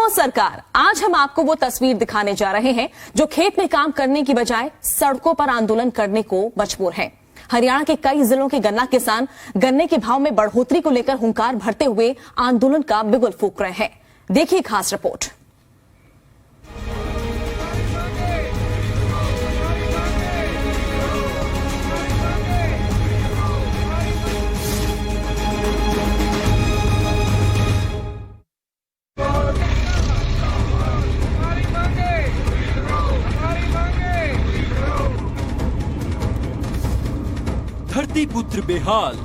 सुनो सरकार, आज हम आपको वो तस्वीर दिखाने जा रहे हैं जो खेत में काम करने की बजाय सड़कों पर आंदोलन करने को मजबूर है। हरियाणा के कई जिलों के गन्ना किसान गन्ने के भाव में बढ़ोतरी को लेकर हुंकार भरते हुए आंदोलन का बिगुल फूंक रहे हैं। देखिए खास रिपोर्ट। धरती पुत्र बेहाल,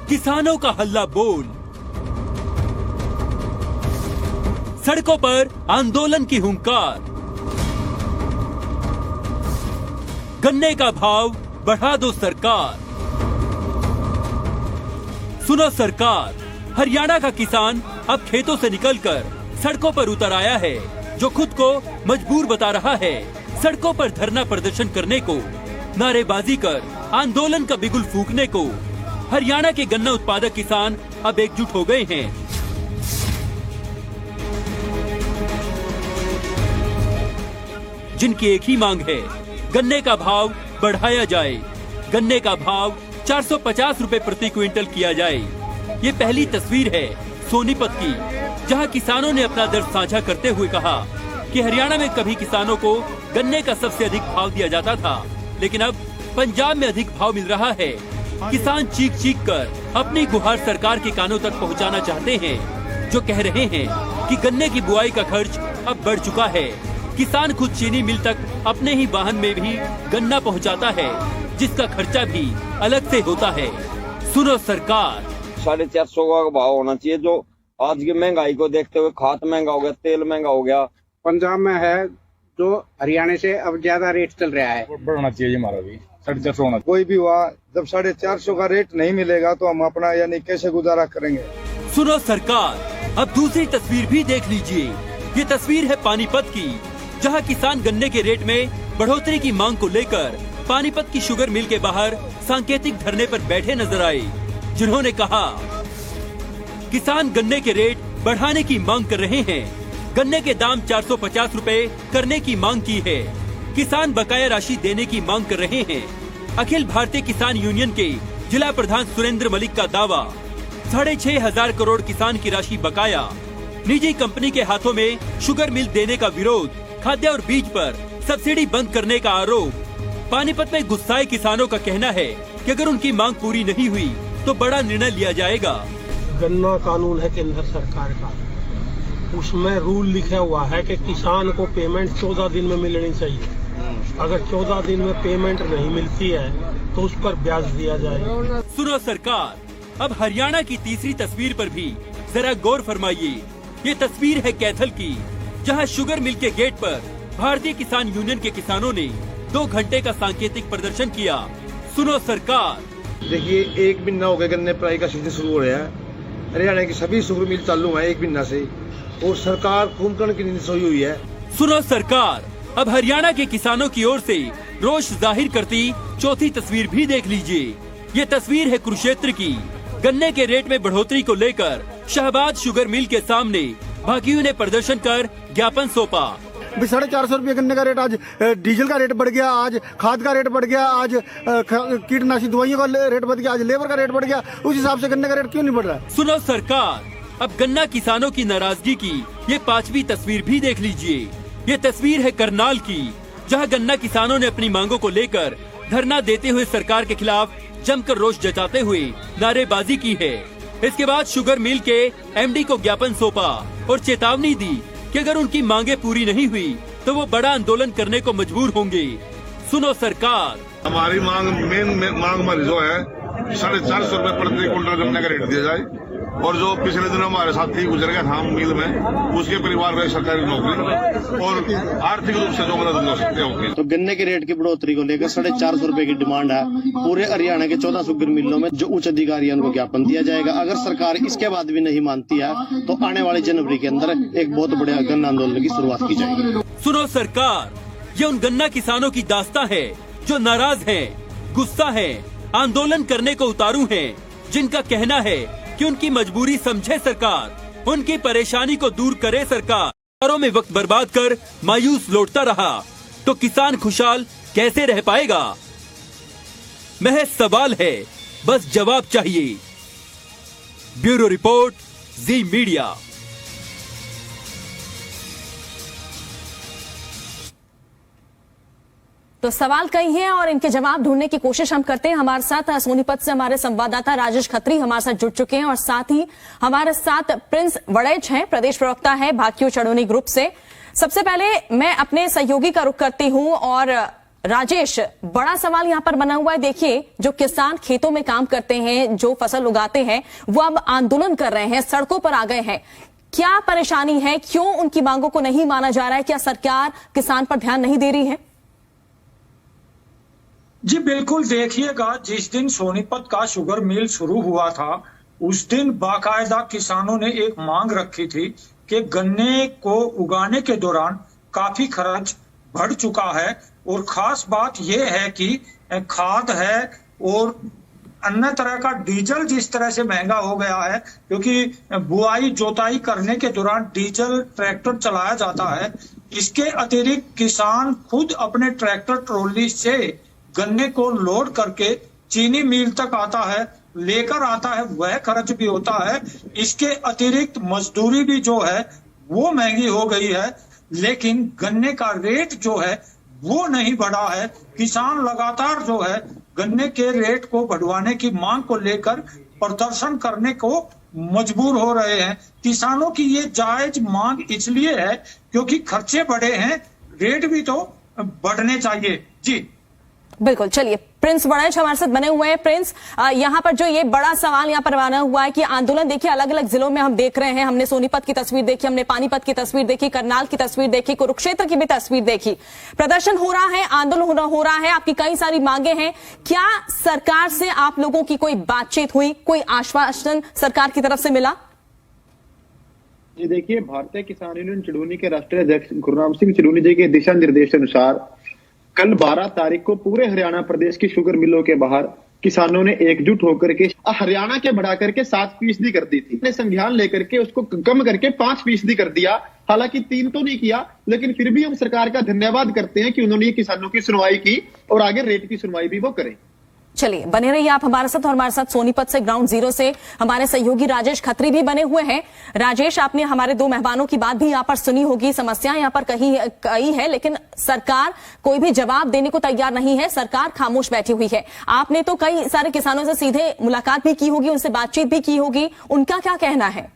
किसानों का हल्ला बोल, सड़कों पर आंदोलन की हुंकार, गन्ने का भाव बढ़ा दो सरकार। सुनो सरकार, हरियाणा का किसान अब खेतों से निकलकर सड़कों पर उतर आया है, जो खुद को मजबूर बता रहा है सड़कों पर धरना प्रदर्शन करने को, नारेबाजी कर आंदोलन का बिगुल फूंकने को। हरियाणा के गन्ना उत्पादक किसान अब एकजुट हो गए हैं। जिनकी एक ही मांग है, गन्ने का भाव बढ़ाया जाए। गन्ने का भाव 450 रुपए प्रति क्विंटल किया जाए। ये पहली तस्वीर है सोनीपत की, जहां किसानों ने अपना दर्द साझा करते हुए कहा कि हरियाणा में कभी किसानों को गन्ने का सबसे अधिक भाव दिया जाता था, लेकिन अब पंजाब में अधिक भाव मिल रहा है। किसान चीख चीख कर अपनी गुहार सरकार के कानों तक पहुंचाना चाहते हैं, जो कह रहे हैं कि गन्ने की बुआई का खर्च अब बढ़ चुका है। किसान खुद चीनी मिल तक अपने ही वाहन में भी गन्ना पहुंचाता है, जिसका खर्चा भी अलग से होता है। सुनो सरकार, 450 का भाव होना चाहिए, जो आज की महंगाई को देखते हुए खाद महंगा हो गया, तेल महंगा हो गया। पंजाब में है जो हरियाणा से अब ज्यादा रेट चल रहा है, बढ़ना चाहिए हमारा भी 450 होना। कोई भी हुआ, जब 450 का रेट नहीं मिलेगा तो हम अपना यानी कैसे गुजारा करेंगे। सुनो सरकार, अब दूसरी तस्वीर भी देख लीजिए। ये तस्वीर है पानीपत की, जहां किसान गन्ने के रेट में बढ़ोतरी की मांग को लेकर पानीपत की शुगर मिल के बाहर सांकेतिक धरने पर बैठे नजर आए, जिन्होंने कहा किसान गन्ने के रेट बढ़ाने की मांग कर रहे हैं। गन्ने के दाम 450 रुपए करने की मांग की है। किसान बकाया राशि देने की मांग कर रहे हैं। अखिल भारतीय किसान यूनियन के जिला प्रधान सुरेंद्र मलिक का दावा, 6,500 करोड़ किसान की राशि बकाया। निजी कंपनी के हाथों में शुगर मिल देने का विरोध, खाद्य और बीज पर सब्सिडी बंद करने का आरोप। पानीपत में गुस्साए किसानों का कहना है कि अगर उनकी मांग पूरी नहीं हुई तो बड़ा निर्णय लिया जाएगा। गन्ना कानून है केंद्र सरकार का, उसमें रूल लिखा हुआ है कि किसान को पेमेंट 14 दिन में मिलनी चाहिए। अगर 14 दिन में पेमेंट नहीं मिलती है तो उस पर ब्याज दिया जाएगा। सुनो सरकार, अब हरियाणा की तीसरी तस्वीर पर भी जरा गौर फरमाइए। ये तस्वीर है कैथल की, जहां शुगर मिल के गेट पर भारतीय किसान यूनियन के किसानों ने 2 घंटे का सांकेतिक प्रदर्शन किया। सुनो सरकार, देखिए 1 महीना हो गया गन्ने प्राई का सीजन शुरू हो रहा है। हरियाणा की सभी शुगर मिल चालू है 1 महीना से, और सरकार कुंभकर्ण की नींद सोई हुई है। सुनो सरकार, अब हरियाणा के किसानों की ओर से रोष जाहिर करती चौथी तस्वीर भी देख लीजिए। ये तस्वीर है कुरुक्षेत्र की। गन्ने के रेट में बढ़ोतरी को लेकर शाहबाद शुगर मिल के सामने भाकियों ने प्रदर्शन कर ज्ञापन सौंपा। 450 रुपये गन्ने का रेट, आज डीजल का रेट बढ़ गया, आज खाद का रेट बढ़ गया, आज कीटनाशी दवाइयों का रेट बढ़ गया, आज लेबर का रेट बढ़ गया। उस हिसाब से गन्ने का रेट क्यों नहीं बढ़ रहा है? सुनो सरकार, अब गन्ना किसानों की नाराजगी की ये 5वीं तस्वीर भी देख लीजिए। ये तस्वीर है करनाल की, जहां गन्ना किसानों ने अपनी मांगों को लेकर धरना देते हुए सरकार के खिलाफ जमकर रोष जताते हुए नारेबाजी की है। इसके बाद शुगर मिल के एमडी को ज्ञापन सौंपा और चेतावनी दी कि अगर उनकी मांगे पूरी नहीं हुई तो वो बड़ा आंदोलन करने को मजबूर होंगे। सुनो सरकार, हमारी मांग मांग हमारी जो है 450 रुपए प्रति क्विंटल गन्ने का रेट दिया जाए, और जो पिछले दिन हमारे साथी गुजर गया था मिल में, उसके परिवार में सरकारी नौकरी और आर्थिक रूप से जो मदद हो सकते होगी। तो गन्ने के रेट की बढ़ोतरी को लेकर 450 रुपए की डिमांड है। पूरे हरियाणा के 14 शुगर मिलों में जो उच्च अधिकारी उनको ज्ञापन दिया जाएगा। अगर सरकार इसके बाद भी नहीं मानती है तो आने वाले जनवरी के अंदर एक बहुत बड़े गन्ना आंदोलन की शुरुआत की जाएगी। सुनो सरकार, ये उन गन्ना किसानों की दास्तां है जो नाराज हैं, गुस्सा है, आंदोलन करने को उतारू हैं, जिनका कहना है कि उनकी मजबूरी समझे सरकार, उनकी परेशानी को दूर करे सरकार। घरों में वक्त बर्बाद कर मायूस लौटता रहा तो किसान खुशहाल कैसे रह पाएगा? महज सवाल है, बस जवाब चाहिए। ब्यूरो रिपोर्ट, जी मीडिया। तो सवाल कई हैं और इनके जवाब ढूंढने की कोशिश हम करते हैं। हमारे साथ सोनीपत से हमारे संवाददाता राजेश खत्री हमारे साथ जुड़ चुके हैं और साथ ही हमारे साथ प्रिंस वड़ैच हैं, प्रदेश प्रवक्ता है भाकियू चढ़ोनी ग्रुप से। सबसे पहले मैं अपने सहयोगी का रुख करती हूं और राजेश, बड़ा सवाल यहां पर बना हुआ है। देखिए, जो किसान खेतों में काम करते हैं, जो फसल उगाते हैं, वो अब आंदोलन कर रहे हैं, सड़कों पर आ गए हैं। क्या परेशानी है? क्यों उनकी मांगों को नहीं माना जा रहा है? क्या सरकार किसान पर ध्यान नहीं दे रही है? जी बिल्कुल, देखिएगा, जिस दिन सोनीपत का शुगर मिल शुरू हुआ था उस दिन बाकायदा किसानों ने एक मांग रखी थी कि गन्ने को उगाने के दौरान काफी खर्च बढ़ चुका है और खास बात यह है कि खाद है और अन्य तरह का डीजल जिस तरह से महंगा हो गया है, क्योंकि बुआई जोताई करने के दौरान डीजल ट्रैक्टर चलाया जाता है। इसके अतिरिक्त किसान खुद अपने ट्रैक्टर ट्रॉली से गन्ने को लोड करके चीनी मिल तक आता है, लेकर आता है, वह खर्च भी होता है। इसके अतिरिक्त मजदूरी भी जो है वो महंगी हो गई है, लेकिन गन्ने का रेट जो है वो नहीं बढ़ा है। किसान लगातार जो है गन्ने के रेट को बढ़वाने की मांग को लेकर प्रदर्शन करने को मजबूर हो रहे हैं। किसानों की ये जायज मांग इसलिए है क्योंकि खर्चे बढ़े हैं, रेट भी तो बढ़ने चाहिए। जी बिल्कुल, चलिए प्रिंस वड़ैच हमारे साथ बने हुए हैं। प्रिंस, यहाँ पर जो ये बड़ा सवाल यहाँ पर बना हुआ है कि आंदोलन देखिए अलग अलग जिलों में हम देख रहे हैं। हमने सोनीपत की तस्वीर देखी, हमने पानीपत की तस्वीर देखी, करनाल की तस्वीर देखी, कुरुक्षेत्र की भी तस्वीर देखी। प्रदर्शन हो रहा है, आंदोलन हो रहा है, आपकी कई सारी मांगे हैं। क्या सरकार से आप लोगों की कोई बातचीत हुई, कोई आश्वासन सरकार की तरफ से मिला? जी देखिए, भारतीय किसान यूनियन चढ़ोनी के राष्ट्रीय अध्यक्ष गुरुराम सिंह चढ़ोनी जी के दिशा निर्देश अनुसार कल 12 तारीख को पूरे हरियाणा प्रदेश की शुगर मिलों के बाहर किसानों ने एकजुट होकर के हरियाणा के बढ़ा करके 7% कर दी थी। संज्ञान लेकर के उसको कम करके 5% कर दिया। हालांकि 3 तो नहीं किया, लेकिन फिर भी हम सरकार का धन्यवाद करते हैं कि उन्होंने ये किसानों की सुनवाई की और आगे रेट की सुनवाई भी वो करें। चलिए बने रहिए आप हमारे साथ और हमारे साथ सोनीपत से ग्राउंड जीरो से हमारे सहयोगी राजेश खत्री भी बने हुए हैं। राजेश, आपने हमारे दो मेहमानों की बात भी यहाँ पर सुनी होगी। समस्याएं यहाँ पर कई है, लेकिन सरकार कोई भी जवाब देने को तैयार नहीं है। सरकार खामोश बैठी हुई है। आपने तो कई सारे किसानों से सीधे मुलाकात भी की होगी, उनसे बातचीत भी की होगी, उनका क्या कहना है?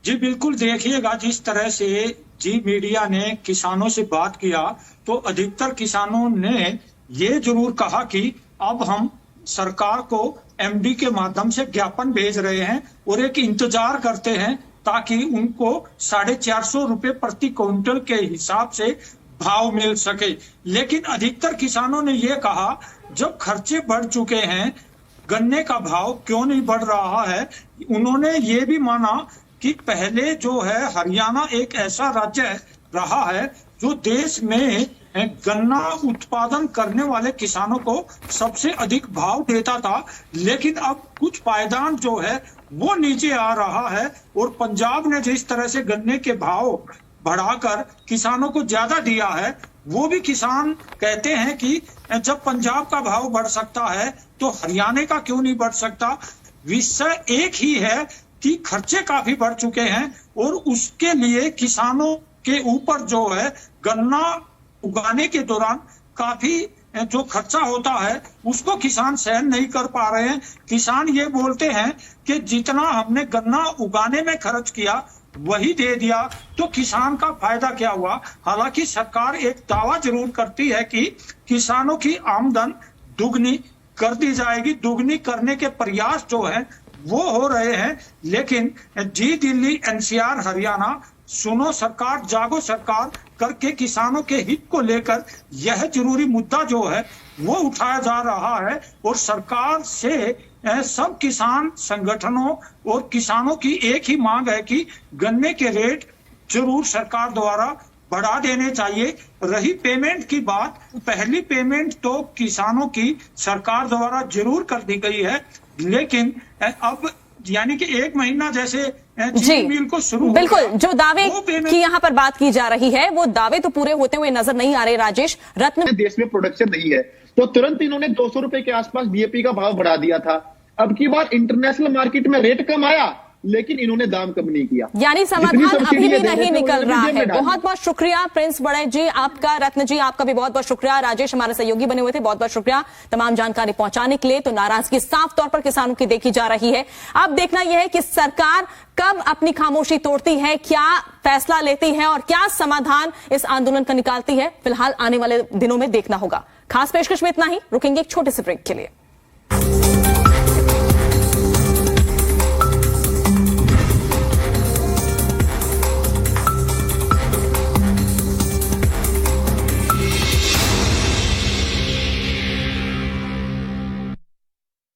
जी बिल्कुल, देखिएगा, जिस तरह से जी मीडिया ने किसानों से बात किया तो अधिकतर किसानों ने ये जरूर कहा कि अब हम सरकार को एमडी के माध्यम से ज्ञापन भेज रहे हैं और एक इंतजार करते हैं ताकि उनको 450 रुपए प्रति क्विंटल के हिसाब से भाव मिल सके। लेकिन अधिकतर किसानों ने ये कहा, जब खर्चे बढ़ चुके हैं गन्ने का भाव क्यों नहीं बढ़ रहा है। उन्होंने ये भी माना कि पहले जो है हरियाणा एक ऐसा राज्य रहा है जो देश में गन्ना उत्पादन करने वाले किसानों को सबसे अधिक भाव देता था, लेकिन अब कुछ पायदान जो है वो नीचे आ रहा है और पंजाब ने जिस तरह से गन्ने के भाव बढ़ाकर किसानों को ज्यादा दिया है, वो भी किसान कहते हैं कि जब पंजाब का भाव बढ़ सकता है तो हरियाणा का क्यों नहीं बढ़ सकता। विषय एक ही है कि खर्चे काफी बढ़ चुके हैं और उसके लिए किसानों के ऊपर जो है गन्ना उगाने के दौरान काफी जो खर्चा होता है उसको किसान सहन नहीं कर पा रहे हैं। किसान ये बोलते हैं कि जितना हमने गन्ना उगाने में खर्च किया वही दे दिया तो किसान का फायदा क्या हुआ। हालांकि सरकार एक दावा जरूर करती है कि किसानों की आमदन दुगनी कर दी जाएगी। दुगनी करने के प्रयास जो है वो हो रहे हैं, लेकिन जी दिल्ली, एनसीआर, हरियाणा, सुनो सरकार, जागो सरकार करके किसानों के हित को लेकर यह जरूरी मुद्दा जो है वो उठाया जा रहा है और सरकार से सब किसान संगठनों और किसानों की एक ही मांग है कि गन्ने के रेट जरूर सरकार द्वारा बढ़ा देने चाहिए। रही पेमेंट की बात, पहली पेमेंट तो किसानों की सरकार द्वारा जरूर कर दी गई है, लेकिन अब यानी कि 1 महीना जैसे जी चीनी मिल को शुरू बिल्कुल, जो दावे वो पेमेंट की यहाँ पर बात की जा रही है वो दावे तो पूरे होते हुए नजर नहीं आ रहे। राजेश रत्न, देश में प्रोडक्शन नहीं है तो तुरंत इन्होंने 200 रुपए के आसपास डीएपी का भाव बढ़ा दिया था। अब की बार इंटरनेशनल मार्केट में रेट कम आया लेकिन इन्होंने दाम कम नहीं किया, यानी समाधान अभी भी नहीं निकल रहा है। बहुत बहुत शुक्रिया प्रिंस बड़े जी आपका, रत्न जी आपका भी बहुत बहुत शुक्रिया, राजेश हमारे सहयोगी बने हुए थे, बहुत बहुत शुक्रिया तमाम जानकारी पहुंचाने के लिए। तो नाराजगी साफ तौर पर किसानों की देखी जा रही है। अब देखना यह है कि सरकार कब अपनी खामोशी तोड़ती है, क्या फैसला लेती है और क्या समाधान इस आंदोलन का निकालती है। फिलहाल आने वाले दिनों में देखना होगा। खास पेशकश में इतना ही, रुकेंगे एक छोटे से ब्रेक के लिए।